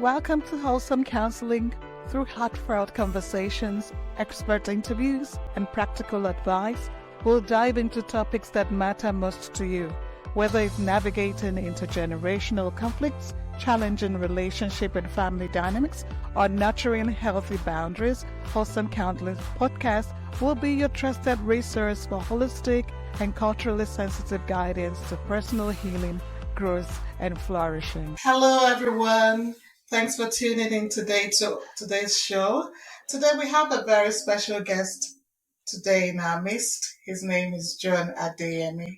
Welcome to Wholesome Counseling. Through heartfelt conversations, expert interviews, and practical advice, we'll dive into topics that matter most to you. Whether it's navigating intergenerational conflicts, challenging relationship and family dynamics, or nurturing healthy boundaries, Wholesome Counseling Podcast will be your trusted resource for holistic and culturally sensitive guidance to personal healing, growth, and flourishing. Hello, everyone. Thanks for tuning in today to today's show. Today we have a very special guest today in our midst. His name is John Adeyemi.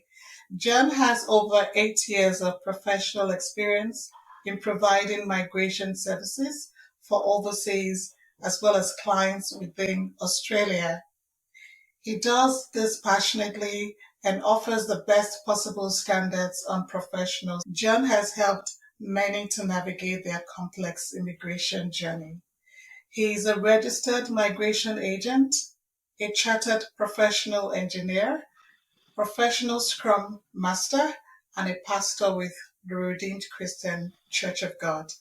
John has over 8 years of professional experience in providing migration services for overseas as well as clients within Australia. He does this passionately and offers the best possible standards on professionals. John has helped many to navigate their complex immigration journey. He is a registered migration agent, a chartered professional engineer, professional Scrum Master, and a pastor with the Redeemed Christian Church of God.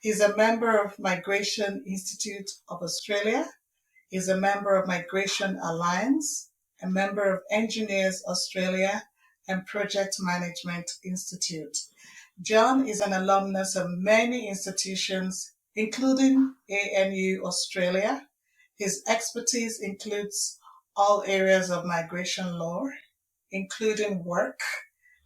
He's a member of Migration Institute of Australia. He's a member of Migration Alliance, a member of Engineers Australia, and Project Management Institute. John is an alumnus of many institutions, including ANU Australia. His expertise includes all areas of migration law, including work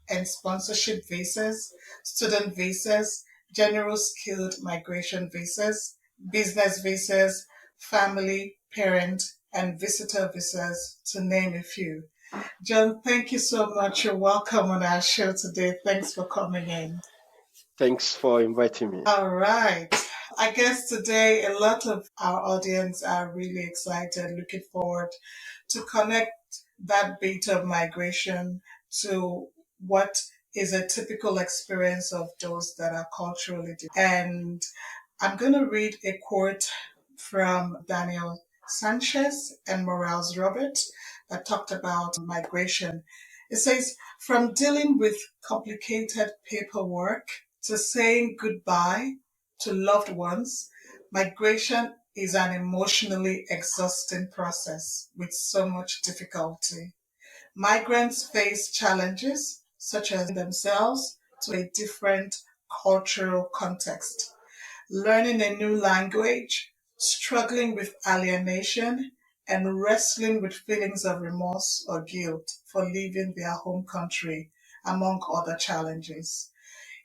and sponsorship visas, student visas, general skilled migration visas, business visas, family, parent, and visitor visas, to name a few. John, thank you so much. You're welcome on our show today. Thanks for coming in. Thanks for inviting me. All right. I guess today a lot of our audience are really excited, looking forward to connect that bit of migration to what is a typical experience of those that are culturally different. And I'm going to read a quote from Daniel Sanchez and Morales Robert that talked about migration. It says, from dealing with complicated paperwork to saying goodbye to loved ones, migration is an emotionally exhausting process with so much difficulty. Migrants face challenges such as themselves to a different cultural context, learning a new language, struggling with alienation, and wrestling with feelings of remorse or guilt for leaving their home country, among other challenges.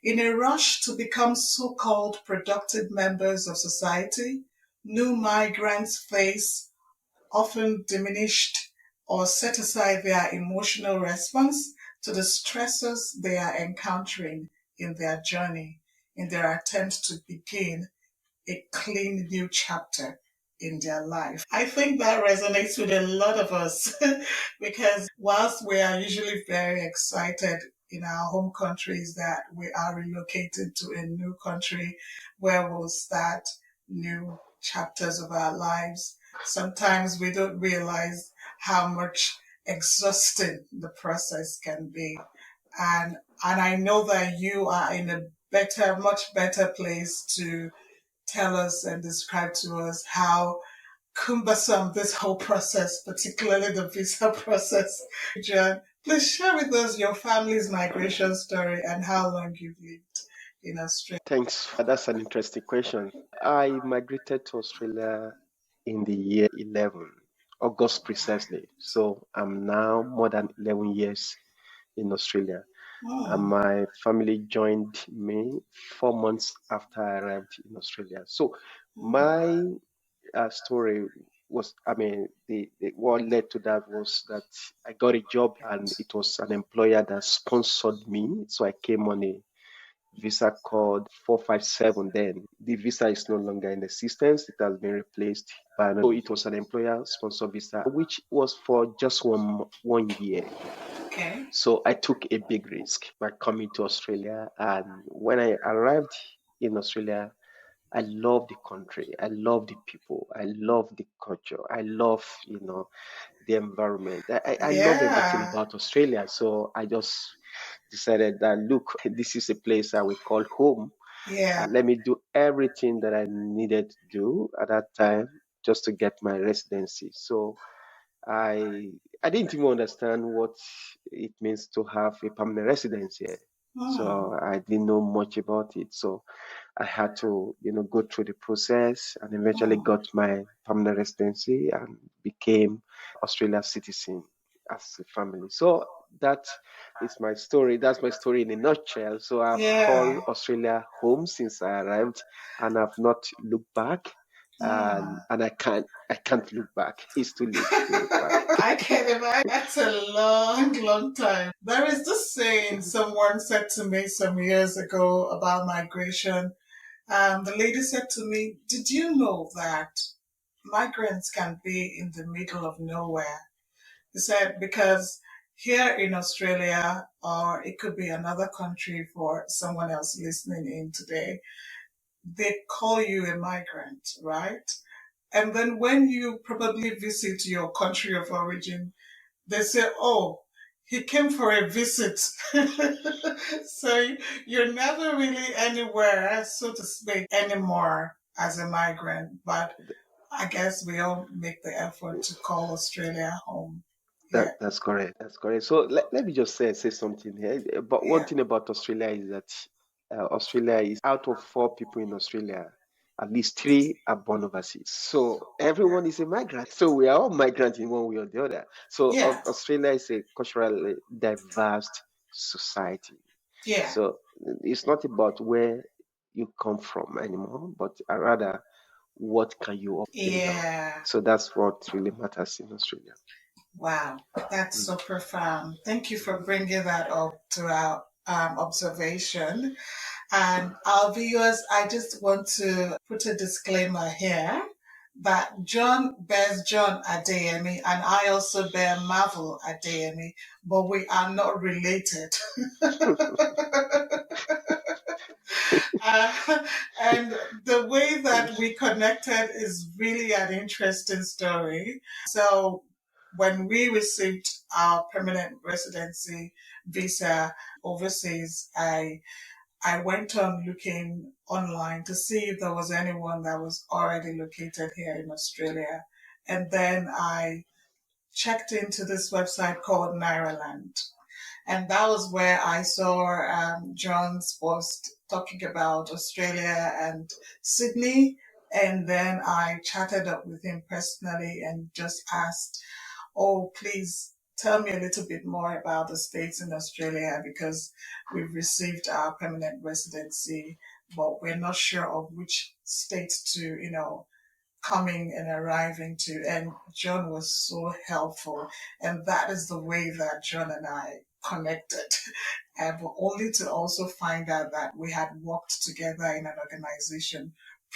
In a rush to become so-called productive members of society, new migrants face often diminished or set aside their emotional response to the stresses they are encountering in their journey, in their attempt to begin a clean new chapter in their life. I think that resonates with a lot of us because whilst we are usually very excited in our home countries that we are relocated to a new country where we'll start new chapters of our lives, sometimes we don't realize how much exhausting the process can be. And I know that you are in a much better place to tell us and describe to us how cumbersome this whole process, particularly the visa process. John, please share with us your family's migration story and how long you've lived in Australia. Thanks. That's an interesting question. I migrated to Australia in the year 11, August precisely. So I'm now more than 11 years in Australia. And my family joined me 4 months after I arrived in Australia. So my story was, what led to that was that I got a job and it was an employer that sponsored me. So I came on a visa called 457 then. The visa is no longer in existence. It has been replaced by another. So it was an employer sponsored visa, which was for just one year. Okay. So I took a big risk by coming to Australia. And when I arrived in Australia, I love the country. I love the people. I love the culture. I love, the environment. I love everything about Australia. So I just decided that, look, this is a place I will call home. Yeah. and let me do everything that I needed to do at that time just to get my residency. So I I didn't even understand what it means to have a permanent residence here. Hmm. So I didn't know much about it. So I had to, go through the process and eventually Hmm. got my permanent residency and became Australian citizen as a family. So that is my story. That's my story in a nutshell. So I've called Yeah. Australia home since I arrived, and I've not looked back. Hmm. And I can't look back. It's too late to look back. I can imagine. That's a long, long time. There is this saying someone said to me some years ago about migration. The lady said to me, "Did you know that migrants can be in the middle of nowhere?" He said, because here in Australia, or it could be another country for someone else listening in today, they call you a migrant, right? And then when you probably visit your country of origin, they say, "Oh, he came for a visit." So you're never really anywhere, so to speak, anymore as a migrant. But I guess we all make the effort to call Australia home. Yeah, That's correct. That's correct. So let me just say something here. But one yeah, thing about Australia is that Australia is out of four people in Australia, at least three are born overseas. So everyone is a migrant. So we are all migrants in one way or the other. So yeah, Australia is a culturally diverse society. yeah, So it's not about where you come from anymore, but rather what can you offer. yeah. So that's what really matters in Australia. Wow, that's Mm. so profound. Thank you for bringing that up to our observation. And our viewers, I just want to put a disclaimer here that John bears John Adeyemi and I also bear Marvel Adeyemi, but we are not related. And the way that we connected is really an interesting story. So, when we received our permanent residency visa overseas, I went on looking online to see if there was anyone that was already located here in Australia. And then I checked into this website called Nairaland. And that was where I saw John's post talking about Australia and Sydney. And then I chatted up with him personally and just asked, "Oh, please tell me a little bit more about the states in Australia because we've received our permanent residency, but we're not sure of which state to, coming and arriving to." And John was so helpful. And that is the way that John and I connected. And only to also find out that we had worked together in an organization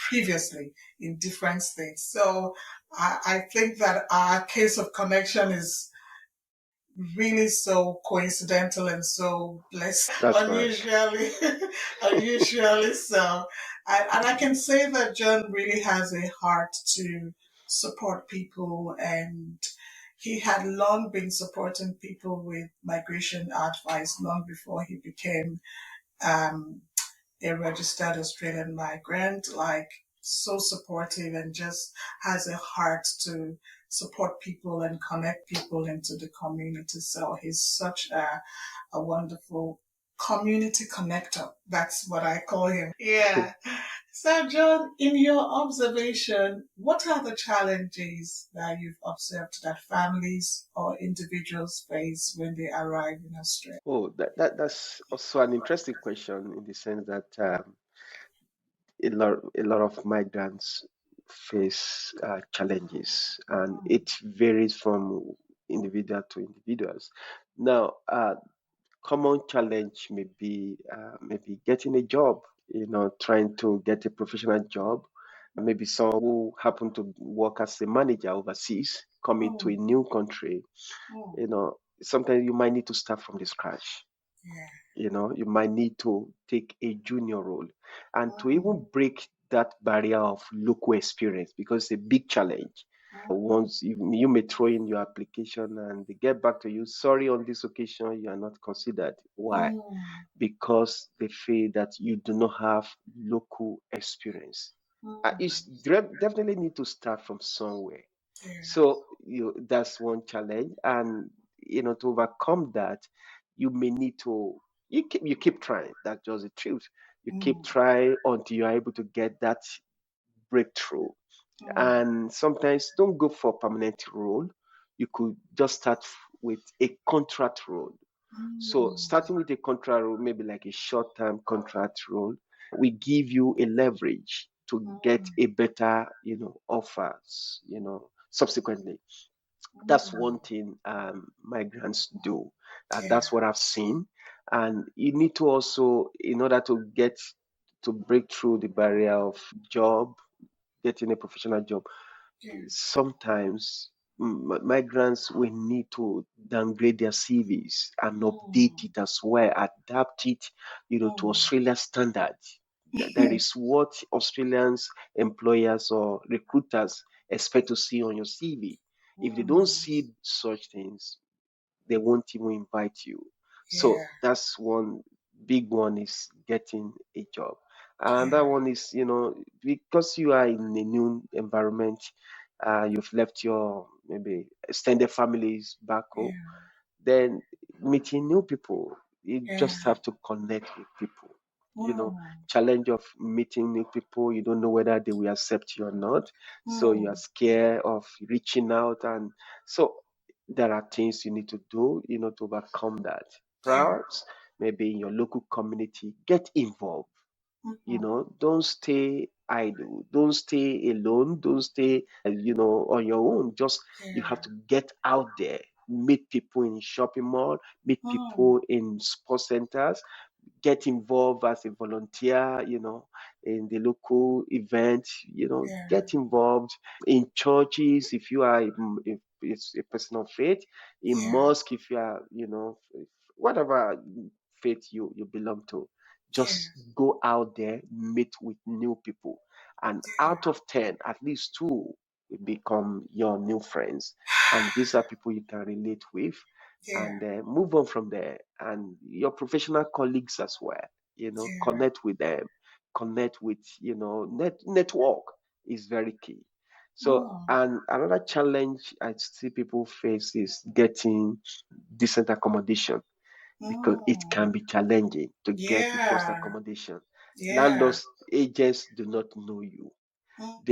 previously in different states. So I think that our case of connection is really so coincidental and so blessed, That's correct. unusually, unusually so. And I can say that John really has a heart to support people, and he had long been supporting people with migration advice long before he became um, a registered Australian migrant, like so supportive and just has a heart to support people and connect people into the community. So he's such a wonderful community connector. That's what I call him. Yeah. So, John, in your observation, what are the challenges that you've observed that families or individuals face when they arrive in Australia? Oh, that's also an interesting question in the sense that a lot of migrants face challenges, and it varies from individual to individuals. Now, common challenge may be maybe getting a job, trying to get a professional job. Maybe someone who happen to work as a manager overseas, coming to a Mm, new country, mm, sometimes you might need to start from the scratch. yeah. You might need to take a junior role, and to Mm, even break that barrier of local experience, because it's a big challenge. Once you may throw in your application and they get back to you, sorry, on this occasion you are not considered. Why? Mm. Because they feel that you do not have local experience. You Mm. definitely need to start from somewhere. Yeah. So that's one challenge, and to overcome that, you may need to you keep trying. That's just the truth. You keep Mm. trying until you are able to get that breakthrough. Mm. And sometimes don't go for permanent role. You could just start with a contract role. So Mm. starting with a contract role, maybe like a short-term contract role, we give you a leverage to get Mm. a better, offers, subsequently. That's Mm. one thing migrants do. Yeah. That's what I've seen. And you need to also, in order to break through the barrier of job, getting a professional job, Yeah. sometimes migrants will need to downgrade their CVs and update Mm. it as well, adapt it, to Mm. Australia standards. That is what Australians employers or recruiters expect to see on your CV. If they don't Mm. see such things, they won't even invite you. Yeah. So that's one big one, is getting a job. And that Yeah. one is, because you are in a new environment, you've left your maybe extended families back home, Yeah. then meeting new people, you Yeah. just have to connect with people. You know, Mm. challenge of meeting new people, you don't know whether they will accept you or not. So you are Mm. scared of reaching out. And so there are things you need to do, to overcome that. Yeah. Perhaps maybe in your local community, get involved. Mm. Don't stay idle, don't stay alone, don't stay on your own. Just, you Yeah. have to get out there, meet people in shopping mall, meet Mm. people in sports centers, get involved as a volunteer, in the local event, Yeah. get involved in churches if you are, if it's a person of faith, in Yeah. mosque if you are, whatever faith you belong to. Yeah. Just go out there, meet with new people, and Yeah. out of 10, at least two will become your new friends. And these are people you can relate with, Yeah. and move on from there. And your professional colleagues as well, Yeah. connect with them, connect with, network is very key. So, Mm. and another challenge I see people face is getting decent accommodation, because it Mm. can be challenging to get the first Yeah. accommodation. Yeah. Landlords, agents do not know you. Mm.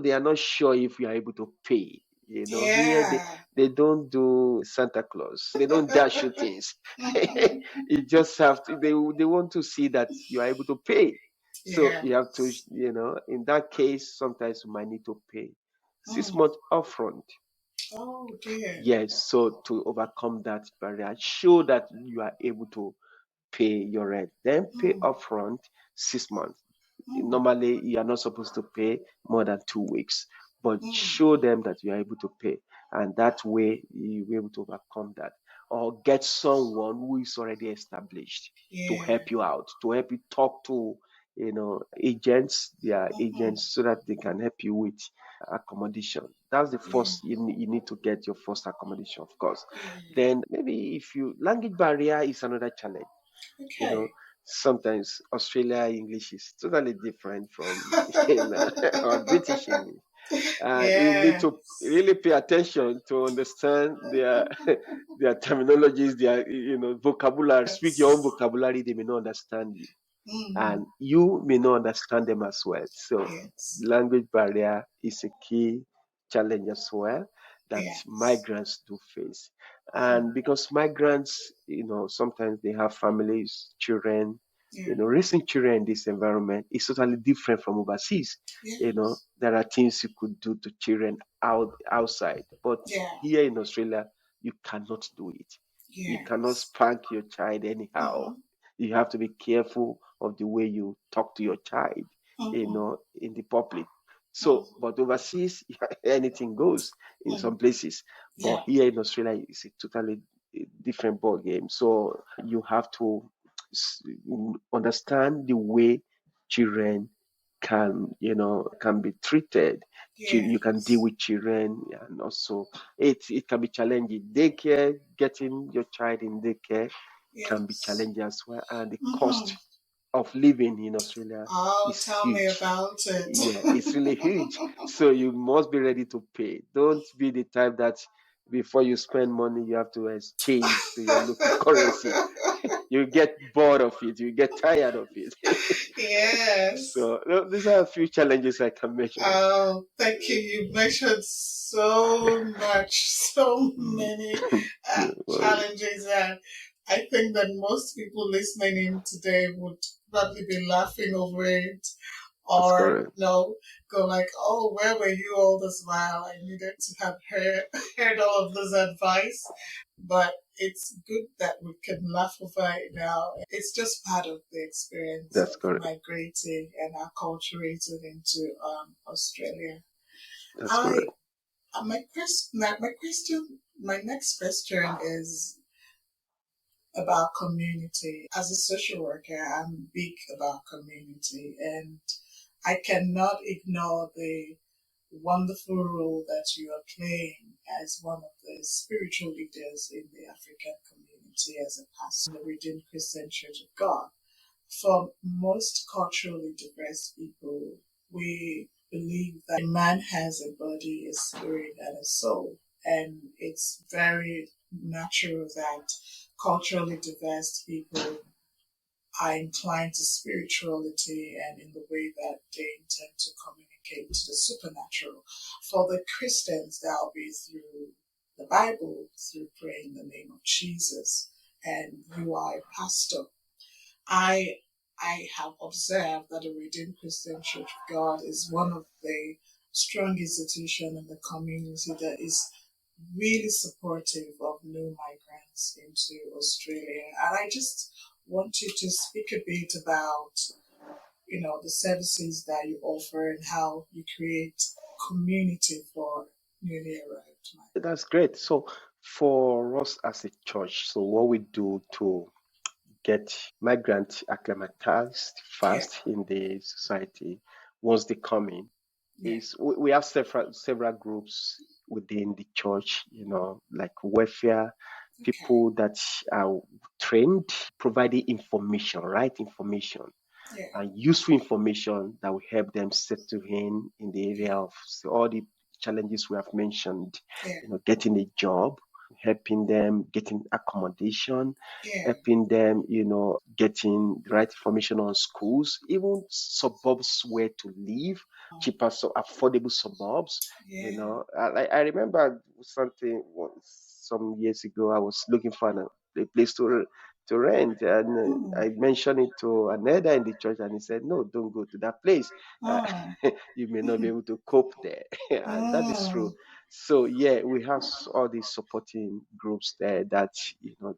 They are not sure if you are able to pay. Here Yeah. they don't do Santa Claus. They don't dash you things. You just have to, they want to see that you are able to pay. So Yeah. you have to, in that case, sometimes you might need to pay six Mm. months upfront. Oh dear. Yes, so to overcome that barrier, show that you are able to pay your rent, then pay Mm. upfront 6 months. Mm. Normally, you are not supposed to pay more than 2 weeks, but Mm. show them that you are able to pay, and that way you'll be able to overcome that. Or get someone who is already established to Yeah. help you out, to help you talk to, agents, their Mm. agents, so that they can help you with accommodation. That's the Yeah. first, you need to get your first accommodation, of course. Yeah. Then maybe if you language barrier is another challenge. you know Okay. Sometimes Australia English is totally different from our British English. You need Yeah. to really pay attention to understand their their terminologies, their vocabulary. Speak your own Yes. vocabulary, they may not understand you, Mm. and you may not understand them as well. So Yes. language barrier is a key challenge as well that Yes. migrants do face. Mm. And because migrants, sometimes they have families, children, Yeah. raising children in this environment is totally different from overseas. Yes. There are things you could do to children outside, but Yeah. here in Australia, you cannot do it. You cannot Yes. spank your child anyhow. Mm-hmm. You have to be careful of the way you talk to your child, Mm-hmm. in the public. So, Mm-hmm. but overseas, anything goes in Mm. some places. But Yeah. here in Australia, it's a totally different ball game. So you have to understand the way children can be treated. You can deal Yes. with children, and also it can be challenging. Daycare, getting your child in daycare can be Yes. challenging as well, and the Mm-hmm. cost of living in Australia Oh, is tell me huge. about it. Yeah, it's really huge. So you must be ready to pay. Don't be the type that before you spend money, you have to exchange to your local currency. You get bored of it, you get tired of it. Yes. So these are a few challenges I can mention. Oh, thank you. You mentioned so much, so many No worries. challenges, and I think that most people listening in today would probably be laughing over it, That's or correct. go like, "Oh, where were you all this while? I needed to have heard all of this advice." But it's good that we can laugh over it now. It's just part of the experience That's of correct. migrating and acculturating into Australia. That's I correct. my next question is about community. As a social worker, I'm big about community, and I cannot ignore the wonderful role that you are playing as one of the spiritual leaders in the African community as a pastor in the Redeemed Christian Church of God. For most culturally diverse people, we believe that a man has a body, a spirit, and a soul. And it's very natural that culturally diverse people are inclined to spirituality and in the way that they intend to communicate to the supernatural. For the Christians, that'll be through the Bible, through praying in the name of Jesus. And you are a pastor. I I have observed that the Redeemed Christian Church of God is one of the strong institutions in the community that is really supportive of new migrants into Australia. And I just want you to speak a bit about, the services that you offer and how you create community for newly arrived migrants. That's great. So for us as a church, so what we do to get migrants acclimatized Yeah, fast in the society once they come in yeah, is we have several groups within the church, like welfare, okay, people that are trained, providing information, right information, yeah, and useful information that will help them settle in the area yeah, of all the challenges we have mentioned, yeah, getting a job, helping them getting accommodation, yeah, helping them, getting the right information on schools, even suburbs where to live, cheaper, so affordable suburbs. yeah. I remember something some years ago. I was looking for a place to rent, and Mm, I mentioned it to another in the church, and he said, "No, don't go to that place. Uh, mm, you may not be able to cope there." And that is true. mm. So yeah, we have all these supporting groups there that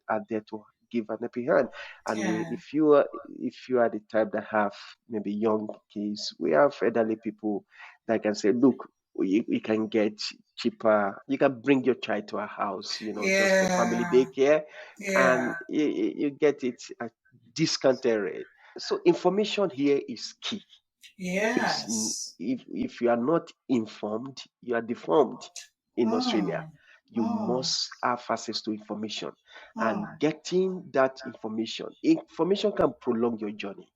are there to give an helping hand. And Yeah, if you are the type that have maybe young kids, we have elderly people that can say, "Look, you can get cheaper. You can bring your child to our house, just for family yeah, daycare, yeah, and you get it at discounted rate." So information here is key. yes. If you are not informed, you are deformed in Australia. Mm, You mm, must have access to information, and mm. getting that information can prolong your journey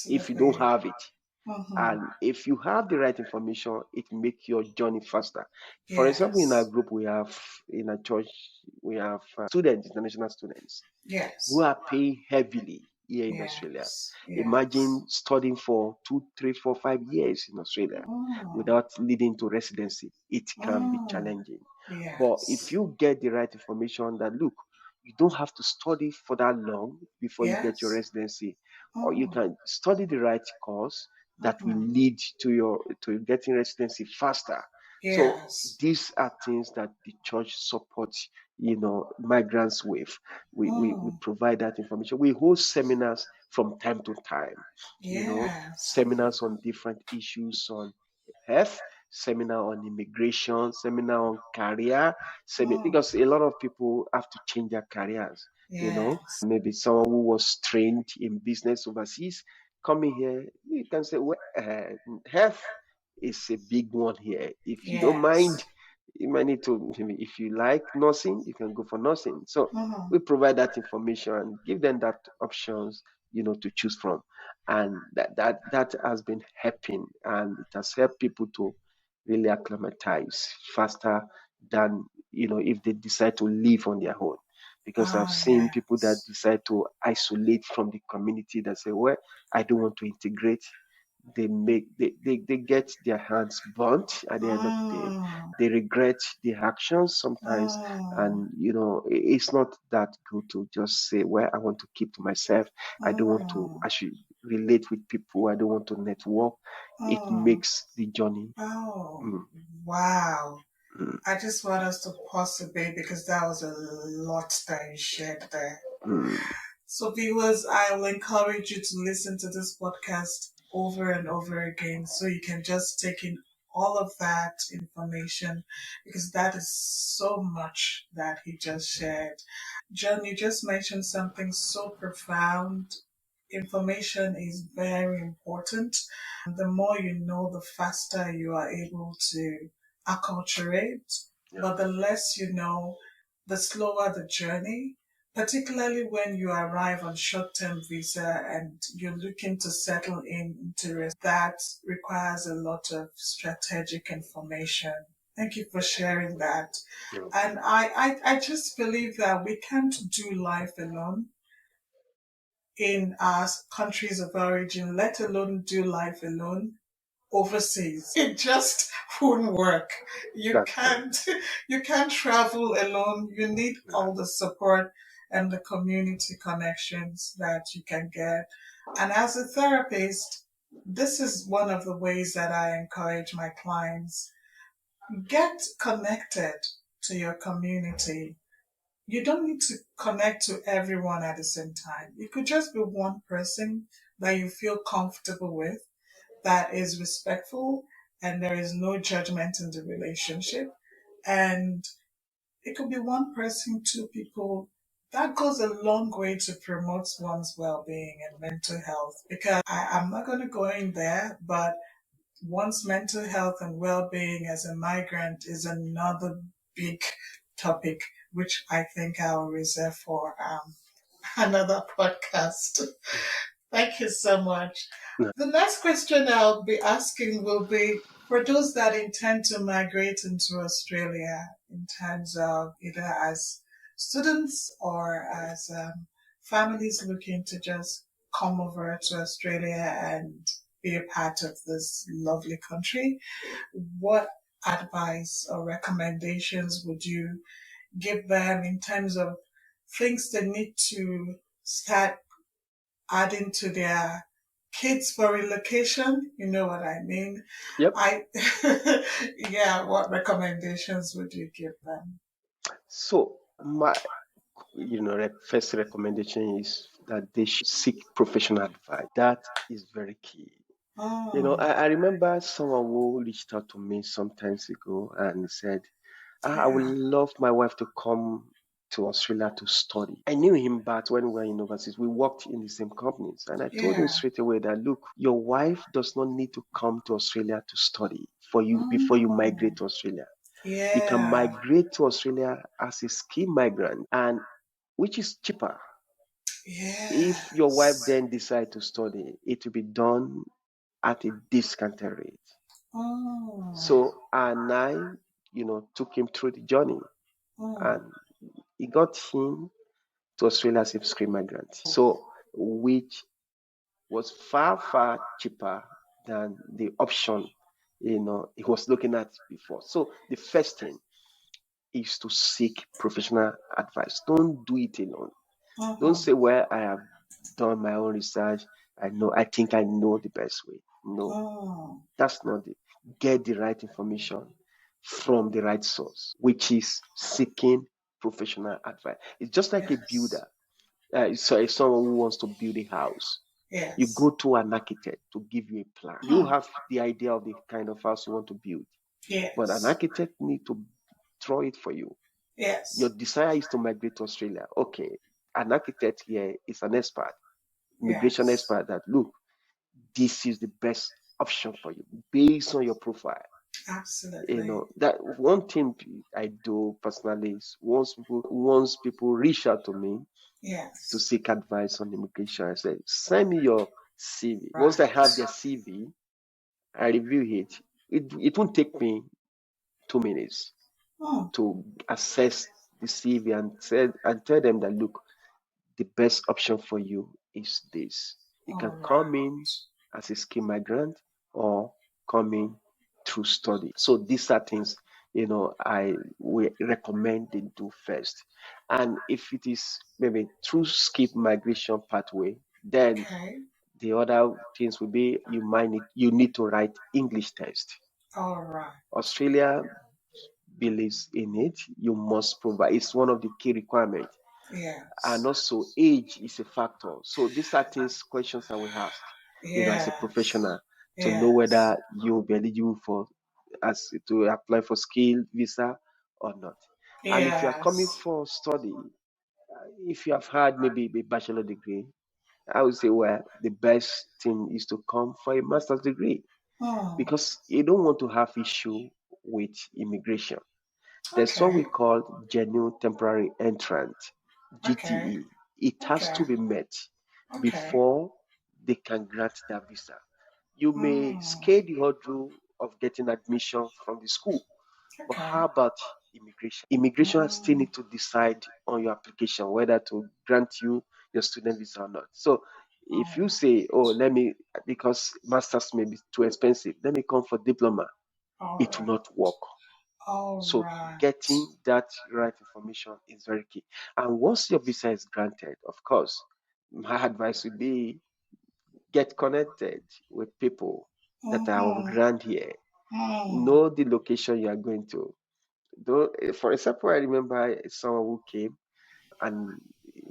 if you don't Absolutely. have it. Mm-hmm. And if you have the right information, it make your journey faster. For example, in our Yes, group, in our church, we have students, international students, who yes, are paying heavily here in Australia. yes, yes. Imagine studying for 2, 3, 4, 5 years in Australia Mm, without leading to residency. It can be mm, challenging. But if yes, you get the right information that, look, you don't have to study for that long before you get your yes. residency, or you Mm, can study the right course that will mm-hmm. lead to getting residency faster. So Yes. these are things that the church supports, migrants with. We Mm, provide that information. We hold seminars from time to time, yes. seminars on different issues on health, seminar on immigration, seminar on career, Mm, because a lot of people have to change their careers, yes. and maybe someone who was trained in business overseas coming here, you can say, well, health is a big one here. If you don't mind, Yes. you might need to, if you like nursing, you can go for nursing. So Mm-hmm. we provide that information and give them that options, to choose from. And that has been helping, and it has helped people to really acclimatize faster than, if they decide to live on their own. Because I've Oh, seen people that yes. decide to isolate from the community, that say, well, I don't want to integrate. They get their hands burnt at the end of the day. Mm, They regret their actions sometimes. mm, And it's not that good to just say, well, I want to keep to myself. I don't want to mm, actually relate with people. I don't want to network. It mm. makes the journey. Oh, mm, wow. mm, I just want us to pause a bit because that was a lot that you shared there. mm, So, viewers, I will encourage you to listen to this podcast over and over again so you can just take in all of that information because that is so much that he just shared. John, you just mentioned something so profound. Information is very important. The more you know, the faster you are able to acculturate. yeah. But the less you know, the slower the journey, particularly when you arrive on short-term visa and you're looking to settle in into that requires a lot of strategic information. Thank you for sharing that. No. And I just believe that we can't do life alone in our countries of origin, let alone do life alone overseas. It just won't work. You That's correct. can't you can't travel alone. You need Yeah. all the support and the community connections that you can get. And as a therapist, this is one of the ways that I encourage my clients. Get connected to your community. You don't need to connect to everyone at the same time. It could just be one person that you feel comfortable with, that is respectful, and there is no judgment in the relationship. And it could be one person, two people. That goes a long way to promote one's well being and mental health. Because I'm not going to go in there, but one's mental health and well-being as a migrant is another big topic, which I think I'll reserve for another podcast. Thank you so much. No. The next question I'll be asking will be for those that intend to migrate into Australia in terms of either as students or as families looking to just come over to Australia and be a part of this lovely country. What advice or recommendations would you give them in terms of things they need to start adding to their kids for relocation? You know what I mean? Yep. I, yeah, what recommendations would you give them? So my, first recommendation is that they should seek professional advice. That is very key. Oh, I remember someone who reached out to me some times ago and said, I would yeah, love my wife to come to Australia to study. I knew him back when we were in overseas. We worked in the same companies. And I told him yeah, straight away that, look, your wife does not need to come to Australia to study for you before you mm, migrate to Australia. You can yeah, migrate to Australia as a ski migrant, and which is cheaper. If your wife yes, then decide to study, it will be done at a discounted rate. oh, So, and I, took him through the journey, oh, and he got him to Australia as a skilled migrant. So, which was far, far cheaper than the option, he was looking at before. So, the first thing is to seek professional advice. Don't do it alone. Don't uh-huh, say, well, I have done my own research. I think I know the best way. No, oh, that's not it. Get the right information from the right source, which is seeking professional advice. It's just like a yes, builder. So if someone who wants to build a house, you yes, go to an architect to give you a plan. You hmm, have the idea of the kind of house you want to build, but an yes, architect need to draw it for you. Your yes, desire is to migrate to Australia. Okay, an architect here is an expert, immigration yes, expert that look, this is the best option for you based on your profile. Absolutely. That one thing I do personally is once people reach out to me to Yes. seek advice on immigration, I say, send me your CV. Once I Right. have their CV, I review it. It won't take me 2 minutes Oh, to assess the CV and tell them that, look, the best option for you is this. You all can come in right. as a skilled migrant or come in through study. So these are things, I will recommend they do first. And if it is maybe through skilled migration pathway, then Okay. the other things will be you need to write English test. All right. Australia believes in it. You must provide. It's one of the key requirements. And Yes. also age is a factor. So these are things, questions that we ask, as a Yes. professional, to know Yes. whether you'll be eligible to apply for skilled visa or not. And if you are coming Yes. for study, if you have had maybe a bachelor degree, I would say, well, the best thing is to come for a master's degree Oh, because you don't want to have issue with immigration. There's what we okay. call genuine temporary entrant, Okay. GTE. It has Okay. to be met Okay. before they can grant that visa. You may Mm, scale the hurdle of getting admission from the school, but okay. how about immigration? Immigration still Mm, need to decide on your application whether to grant you your student visa or not. So if oh, you say, oh, because masters may be too expensive, let me come for diploma, all it will right. not work. All So right. getting that right information is very key. And once your visa is granted, of course, my advice would be get connected with people that are on Mm-hmm. ground here. Mm, Know the location you are going to. Though, for example, I remember someone who came and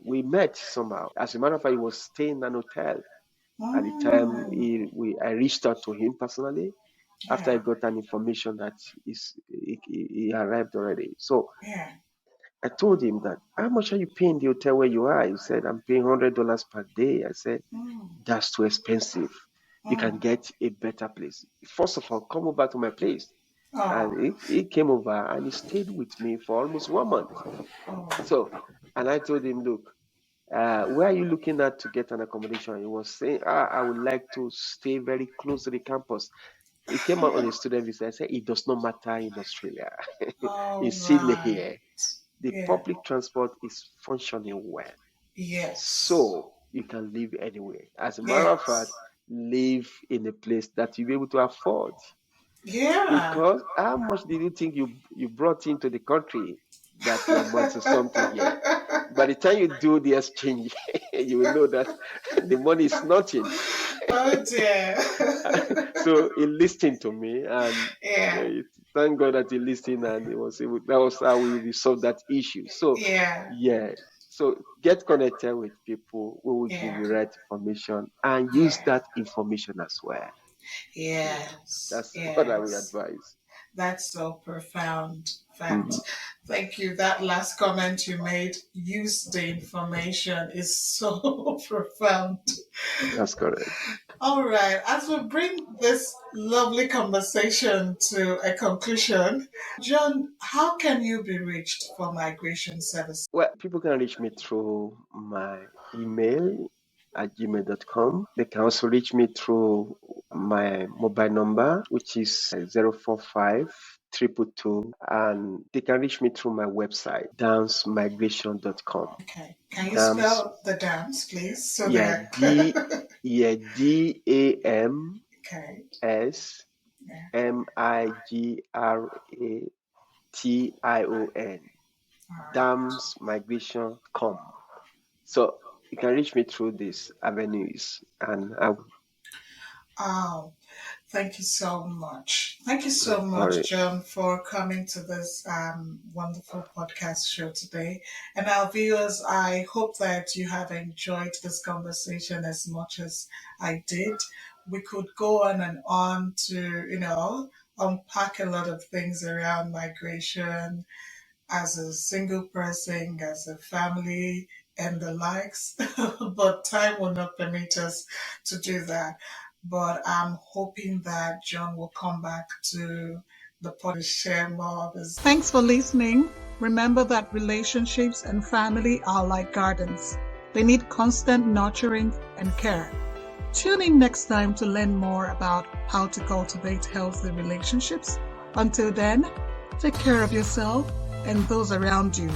we met somehow. As a matter of fact, he was staying in an hotel. At the time, mm, I reached out to him personally after I yeah. got an information that he arrived already. So Yeah. I told him that, how much are you paying the hotel where you are? He said, I'm paying $100 per day. I said, Mm, that's too expensive. You can mm. get a better place. First of all, come over to my place. Oh, And he came over and he stayed with me for almost 1 month. oh. So, and I told him, look, where are you looking at to get an accommodation? He was saying, I would like to stay very close to the campus. He came out on a student visa. I said, it does not matter in Australia. All In Sydney right. here, the Yeah. public transport is functioning well. Yes. So you can live anywhere. As a matter of fact, Yes. live in a place that you'll be able to afford. Yeah. Because how much did you think you brought into the country that will amount to something here? By the time you do the exchange, you will know that the money is nothing. Oh dear. So he listened to me, and Yeah. thank God that he listened, and that was how we resolved that issue. So, Yeah. yeah. So get connected with people who will give Yeah. you right information and use Yeah. that information as well. Yeah, Yes. that's what I would Yes. advise. That's so profound. Mhm. Fact. Thank you. That last comment you made, use the information, is so profound. That's correct. All right. As we bring this lovely conversation to a conclusion, John, how can you be reached for migration services? Well, people can reach me through my email at gmail.com. They can also reach me through my mobile number, which is 045 and they can reach me through my website, dancemigration.com. Okay. Can you Dams, spell the dance, please? So yeah, that. Okay. Yeah. DAMSMIGRATION, All right. damsmigration.com. So you can reach me through these avenues, and I will Oh, thank you so much. Thank you so not much, worry. John, for coming to this wonderful podcast show today. And our viewers, I hope that you have enjoyed this conversation as much as I did. We could go on and on to, unpack a lot of things around migration as a single person, as a family, and the likes, but time will not permit us to do that. but I'm hoping that John will come back to the podcast to share more of his. Thanks for listening. Remember that relationships and family are like gardens. They need constant nurturing and care. Tune in next time to learn more about how to cultivate healthy relationships. Until then, take care of yourself and those around you.